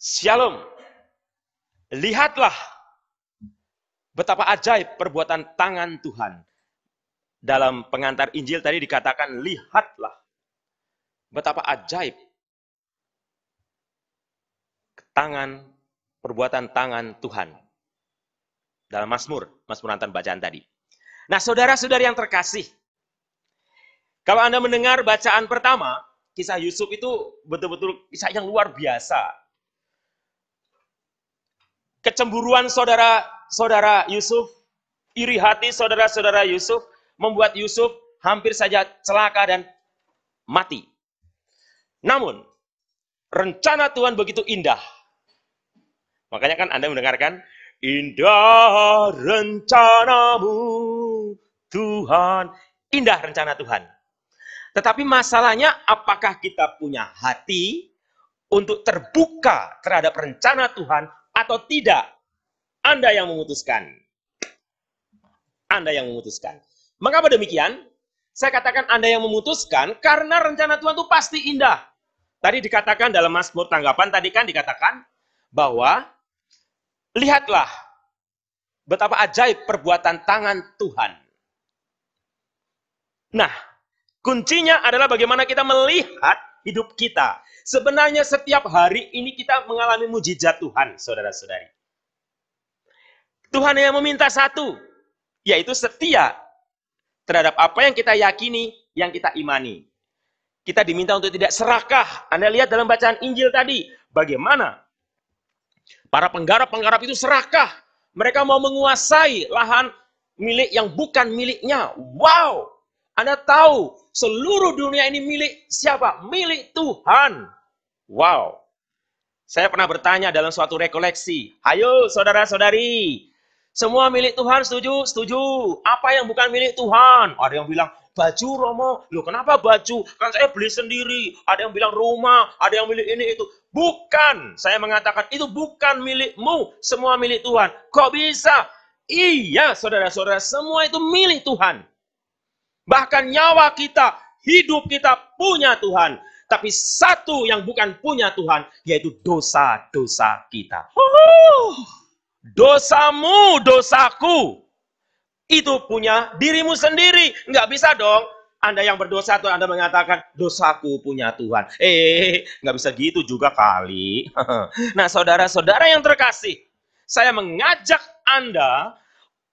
Shalom. Lihatlah betapa ajaib perbuatan tangan Tuhan. Dalam pengantar Injil tadi dikatakan, lihatlah betapa ajaib perbuatan tangan Tuhan. Dalam Mazmur Natan bacaan tadi. Nah, saudara-saudari yang terkasih, kalau Anda mendengar bacaan pertama, kisah Yusuf itu betul-betul kisah yang luar biasa. Kecemburuan saudara Yusuf, iri hati saudara-saudara Yusuf, membuat Yusuf hampir saja celaka dan mati. Namun, rencana Tuhan begitu indah. Makanya kan Anda mendengarkan, indah rencanamu Tuhan. Indah rencana Tuhan. Tetapi masalahnya, apakah kita punya hati untuk terbuka terhadap rencana Tuhan atau tidak? Anda yang memutuskan. Anda yang memutuskan. Mengapa demikian? Saya katakan Anda yang memutuskan karena rencana Tuhan itu pasti indah. Tadi dikatakan dalam Mazmur tanggapan, tadi kan dikatakan bahwa lihatlah betapa ajaib perbuatan tangan Tuhan. Nah, kuncinya adalah bagaimana kita melihat hidup kita. Sebenarnya setiap hari ini kita mengalami mujizat Tuhan, saudara-saudari. Tuhan yang meminta satu, yaitu setia terhadap apa yang kita yakini, yang kita imani. Kita diminta untuk tidak serakah. Anda lihat dalam bacaan Injil tadi, bagaimana para penggarap-penggarap itu serakah. Mereka mau menguasai lahan milik yang bukan miliknya. Wow! Anda tahu, seluruh dunia ini milik siapa? Milik Tuhan. Wow! Saya pernah bertanya dalam suatu rekoleksi. Ayo saudara-saudari, semua milik Tuhan, setuju? Setuju. Apa yang bukan milik Tuhan? Ada yang bilang, baju Romo. Loh kenapa baju? Kan saya beli sendiri. Ada yang bilang rumah, ada yang milik ini itu. Bukan. Saya mengatakan itu bukan milikmu. Semua milik Tuhan. Kok bisa? Iya saudara-saudara, semua itu milik Tuhan. Bahkan nyawa kita, hidup kita punya Tuhan. Tapi satu yang bukan punya Tuhan, yaitu dosa-dosa kita. Dosamu, dosaku, itu punya dirimu sendiri. Nggak bisa dong. Anda yang berdosa atau Anda mengatakan, dosaku punya Tuhan. Nggak bisa gitu juga kali. Nah, saudara-saudara yang terkasih, saya mengajak Anda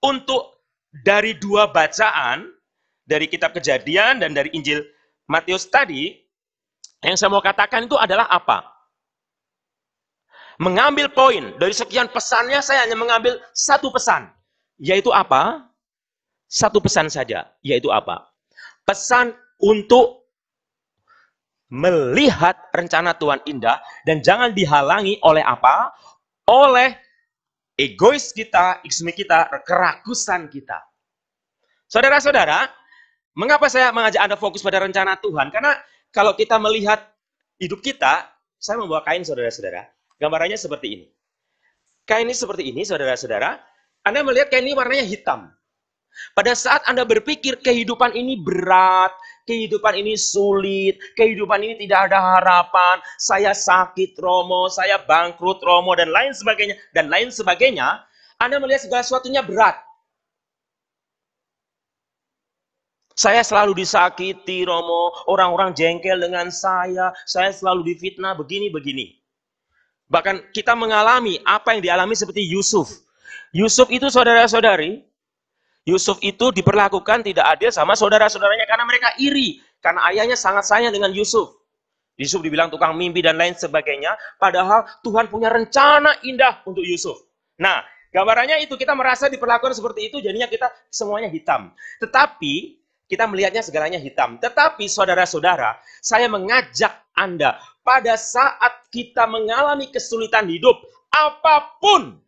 untuk dari dua bacaan, dari kitab Kejadian dan dari Injil Matius tadi, yang saya mau katakan itu adalah apa? Mengambil poin. Dari sekian pesannya, saya hanya mengambil satu pesan. Yaitu apa? Satu pesan saja. Yaitu apa? Pesan untuk melihat rencana Tuhan indah dan jangan dihalangi oleh apa? Oleh egois kita, egoisme kita, kerakusan kita. Saudara-saudara, mengapa saya mengajak Anda fokus pada rencana Tuhan? Karena kalau kita melihat hidup kita, saya membawa kain saudara-saudara. Gambarannya seperti ini. Kain ini seperti ini, saudara-saudara. Anda melihat kain ini warnanya hitam. Pada saat Anda berpikir kehidupan ini berat, kehidupan ini sulit, kehidupan ini tidak ada harapan, saya sakit Romo, saya bangkrut Romo, dan lain sebagainya, Anda melihat segala sesuatunya berat. Saya selalu disakiti Romo, orang-orang jengkel dengan saya selalu difitnah, begini-begini. Bahkan kita mengalami apa yang dialami seperti Yusuf. Yusuf itu saudara-saudari, Yusuf itu diperlakukan tidak adil sama saudara-saudaranya karena mereka iri. Karena ayahnya sangat sayang dengan Yusuf. Yusuf dibilang tukang mimpi dan lain sebagainya. Padahal Tuhan punya rencana indah untuk Yusuf. Nah, gambarannya itu kita merasa diperlakukan seperti itu, jadinya kita semuanya hitam. Tetapi kita melihatnya segalanya hitam. Tetapi saudara-saudara, saya mengajak Anda pada saat kita mengalami kesulitan hidup, apapun.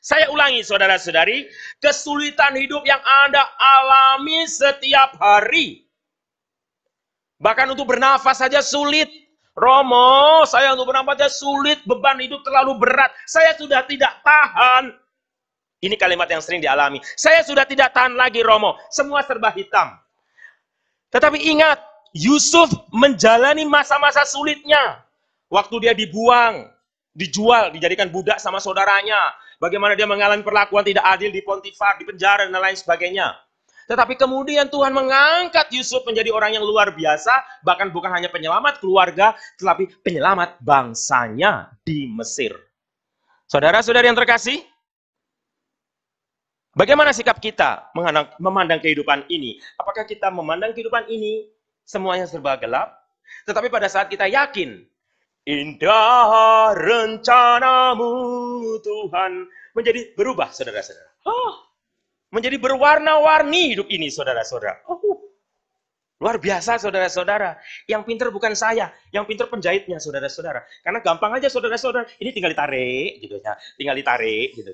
Saya ulangi saudara-saudari, kesulitan hidup yang Anda alami setiap hari. Bahkan untuk bernafas saja sulit. Romo, saya untuk bernafas saja sulit, beban hidup terlalu berat. Saya sudah tidak tahan. Ini kalimat yang sering dialami. Saya sudah tidak tahan lagi Romo, semua serba hitam. Tetapi ingat, Yusuf menjalani masa-masa sulitnya. Waktu dia dibuang dijual, dijadikan budak sama saudaranya. Bagaimana dia mengalami perlakuan tidak adil di Pontifar, di penjara, dan lain sebagainya. Tetapi kemudian Tuhan mengangkat Yusuf menjadi orang yang luar biasa, bahkan bukan hanya penyelamat keluarga, tetapi penyelamat bangsanya di Mesir. Saudara-saudari yang terkasih, bagaimana sikap kita memandang kehidupan ini? Apakah kita memandang kehidupan ini semuanya serba gelap? Tetapi pada saat kita yakin, indah rencanamu Tuhan, menjadi berubah, saudara-saudara. Menjadi berwarna-warni hidup ini, saudara-saudara. Luar biasa, saudara-saudara. Yang pintar bukan saya, yang pintar penjahitnya, saudara-saudara. Karena gampang aja, saudara-saudara. Ini tinggal ditarik, gitu ya. Tinggal ditarik, gitu.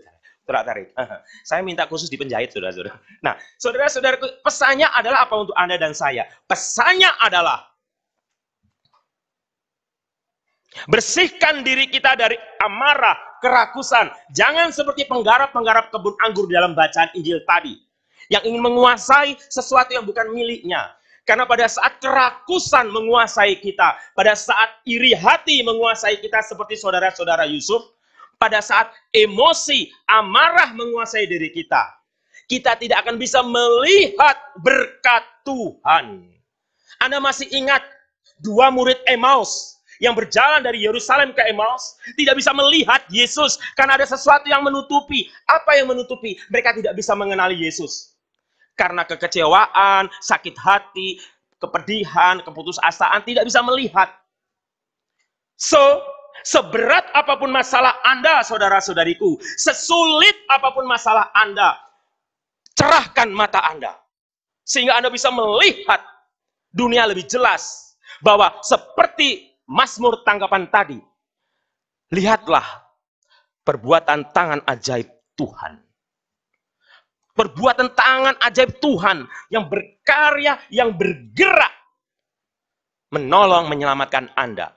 Tarik. Saya minta khusus dipenjahit, saudara-saudara. Nah, saudara-saudara, pesannya adalah apa untuk Anda dan saya? Pesannya adalah bersihkan diri kita dari amarah, kerakusan. Jangan seperti penggarap-penggarap kebun anggur dalam bacaan Injil tadi, yang ingin menguasai sesuatu yang bukan miliknya. Karena pada saat kerakusan menguasai kita, pada saat iri hati menguasai kita seperti saudara-saudara Yusuf, pada saat emosi, amarah menguasai diri kita, kita tidak akan bisa melihat berkat Tuhan. Anda masih ingat dua murid Emmaus yang berjalan dari Yerusalem ke Emmaus, tidak bisa melihat Yesus karena ada sesuatu yang menutupi. Apa yang menutupi? Mereka tidak bisa mengenali Yesus. Karena kekecewaan, sakit hati, kepedihan, keputusasaan, tidak bisa melihat. Seberat apapun masalah Anda, saudara-saudariku, sesulit apapun masalah Anda, cerahkan mata Anda. Sehingga Anda bisa melihat dunia lebih jelas. Bahwa seperti Mazmur tanggapan tadi, lihatlah perbuatan tangan ajaib Tuhan. Perbuatan tangan ajaib Tuhan yang berkarya, yang bergerak, menolong, menyelamatkan Anda.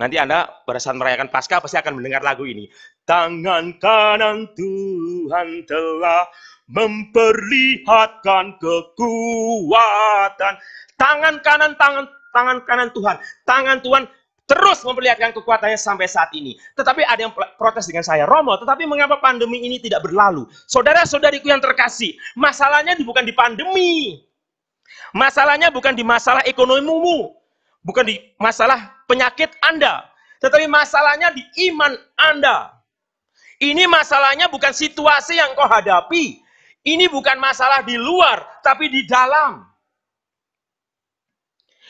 Nanti Anda pada saat merayakan Paskah pasti akan mendengar lagu ini. Tangan kanan Tuhan telah memperlihatkan kekuatan. Tangan kanan Tuhan. Tangan Tuhan terus memperlihatkan kekuatannya sampai saat ini. Tetapi ada yang protes dengan saya, Romo, tetapi mengapa pandemi ini tidak berlalu? Saudara-saudariku yang terkasih, masalahnya bukan di pandemi. Masalahnya bukan di masalah ekonomimu. Bukan di masalah penyakit Anda. Tetapi masalahnya di iman Anda. Ini masalahnya bukan situasi yang kau hadapi. Ini bukan masalah di luar, tapi di dalam.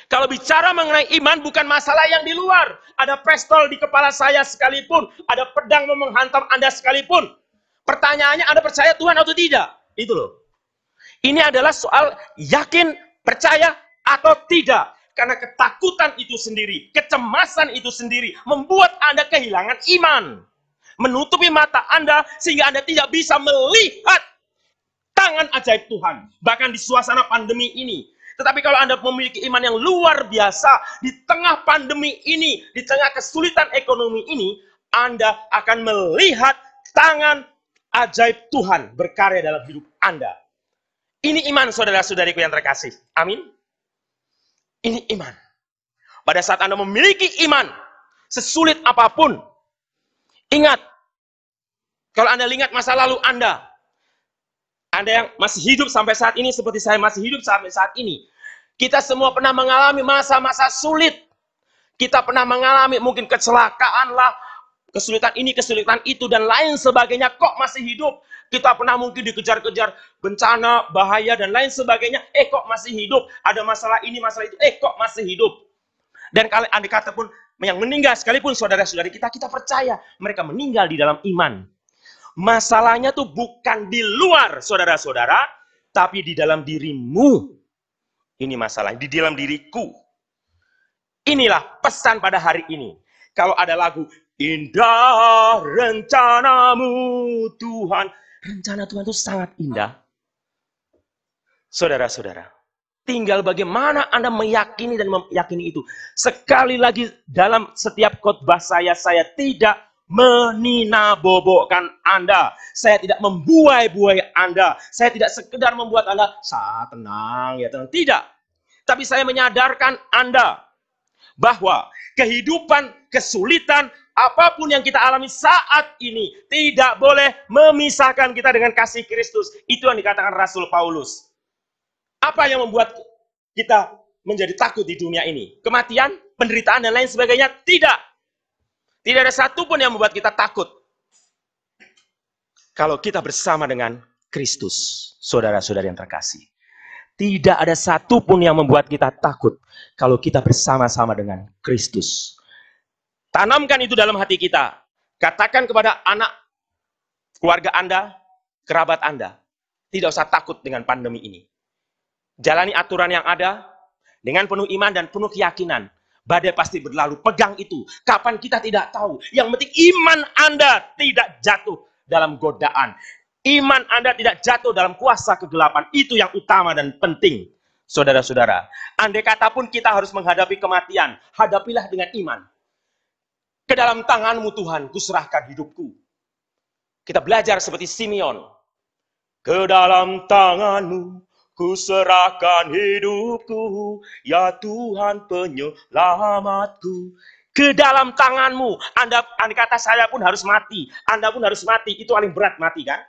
Kalau bicara mengenai iman, bukan masalah yang di luar. Ada pistol di kepala saya sekalipun. Ada pedang mau menghantam Anda sekalipun. Pertanyaannya, Anda percaya Tuhan atau tidak? Itu loh. Ini adalah soal yakin, percaya, atau tidak. Karena ketakutan itu sendiri, kecemasan itu sendiri, membuat Anda kehilangan iman. Menutupi mata Anda, sehingga Anda tidak bisa melihat tangan ajaib Tuhan. Bahkan di suasana pandemi ini. Tetapi kalau Anda memiliki iman yang luar biasa, di tengah pandemi ini, di tengah kesulitan ekonomi ini, Anda akan melihat tangan ajaib Tuhan berkarya dalam hidup Anda. Ini iman, saudara-saudariku yang terkasih. Amin. Ini iman. Pada saat Anda memiliki iman, sesulit apapun, ingat, kalau Anda ingat masa lalu Anda yang masih hidup sampai saat ini, seperti saya masih hidup sampai saat ini, kita semua pernah mengalami masa-masa sulit. Kita pernah mengalami mungkin kecelakaan lah, kesulitan ini, kesulitan itu, dan lain sebagainya. Kok masih hidup? Kita pernah mungkin dikejar-kejar bencana, bahaya, dan lain sebagainya. Kok masih hidup? Ada masalah ini, masalah itu. Kok masih hidup? Dan kalau andai kata pun yang meninggal sekalipun saudara-saudari kita, kita percaya mereka meninggal di dalam iman. Masalahnya tuh bukan di luar, saudara-saudara, tapi di dalam dirimu. Ini masalah, di dalam diriku. Inilah pesan pada hari ini. Kalau ada lagu, indah rencanamu Tuhan. Rencana Tuhan itu sangat indah. Saudara-saudara, tinggal bagaimana Anda meyakini dan meyakini itu. Sekali lagi dalam setiap khotbah saya tidak meninabobokan Anda. Saya tidak membuai-buai Anda. Saya tidak sekedar membuat Anda tenang, ya tenang. Tidak. Tapi saya menyadarkan Anda bahwa kehidupan, kesulitan, apapun yang kita alami saat ini tidak boleh memisahkan kita dengan kasih Kristus. Itu yang dikatakan Rasul Paulus. Apa yang membuat kita menjadi takut di dunia ini? Kematian, penderitaan, dan lain sebagainya? Tidak. Tidak ada satupun yang membuat kita takut. Kalau kita bersama dengan Kristus, saudara-saudari yang terkasih. Tidak ada satupun yang membuat kita takut kalau kita bersama-sama dengan Kristus. Tanamkan itu dalam hati kita. Katakan kepada anak, keluarga Anda, kerabat Anda, tidak usah takut dengan pandemi ini. Jalani aturan yang ada dengan penuh iman dan penuh keyakinan. Badai pasti berlalu. Pegang itu. Kapan kita tidak tahu. Yang penting iman Anda tidak jatuh dalam godaan. Iman Anda tidak jatuh dalam kuasa kegelapan. Itu yang utama dan penting. Saudara-saudara. Andai kata pun kita harus menghadapi kematian. Hadapilah dengan iman. Ke dalam tangan-Mu Tuhan, kuserahkan hidupku. Kita belajar seperti Simeon. Ke dalam tangan-Mu, kuserahkan hidupku. Ya Tuhan penyelamatku. Ke dalam tangan-Mu. Andai kata saya pun harus mati. Anda pun harus mati. Itu paling berat mati kan?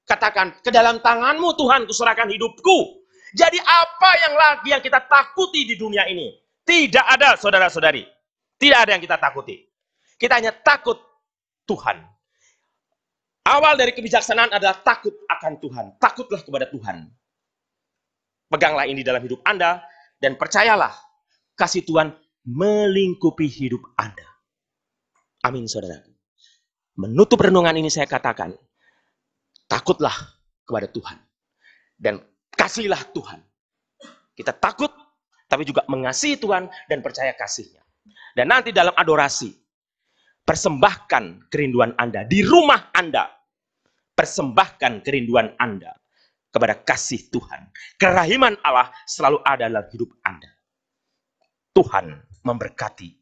Katakan, ke dalam tangan-Mu Tuhan kuserahkan hidupku. Jadi apa yang lagi yang kita takuti di dunia ini? Tidak ada, saudara-saudari. Tidak ada yang kita takuti. Kita hanya takut Tuhan. Awal dari kebijaksanaan adalah takut akan Tuhan. Takutlah kepada Tuhan. Peganglah ini dalam hidup Anda. Dan percayalah, kasih Tuhan melingkupi hidup Anda. Amin, saudara. Menutup renungan ini saya katakan, takutlah kepada Tuhan. Dan kasihlah Tuhan. Kita takut, tapi juga mengasihi Tuhan dan percaya kasih-Nya. Dan nanti dalam adorasi, persembahkan kerinduan Anda di rumah Anda. Persembahkan kerinduan Anda kepada kasih Tuhan. Kerahiman Allah selalu ada dalam hidup Anda. Tuhan memberkati